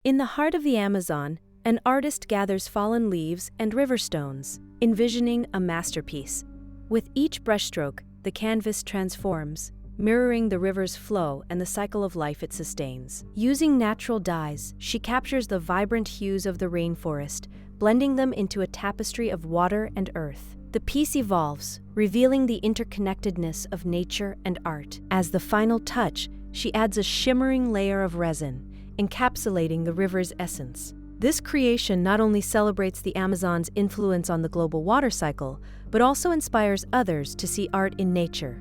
In the heart of the Amazon, an artist gathers fallen leaves and river stones, envisioning a masterpiece. With each brushstroke, the canvas transforms, mirroring the river's flow and the cycle of life it sustains. Using natural dyes, she captures the vibrant hues of the rainforest, blending them into a tapestry of water and earth. The piece evolves, revealing the interconnectedness of nature and art. As the final touch, she adds a shimmering layer of resin, encapsulating the river's essence. This creation not only celebrates the Amazon's influence on the global water cycle, but also inspires others to see art in nature.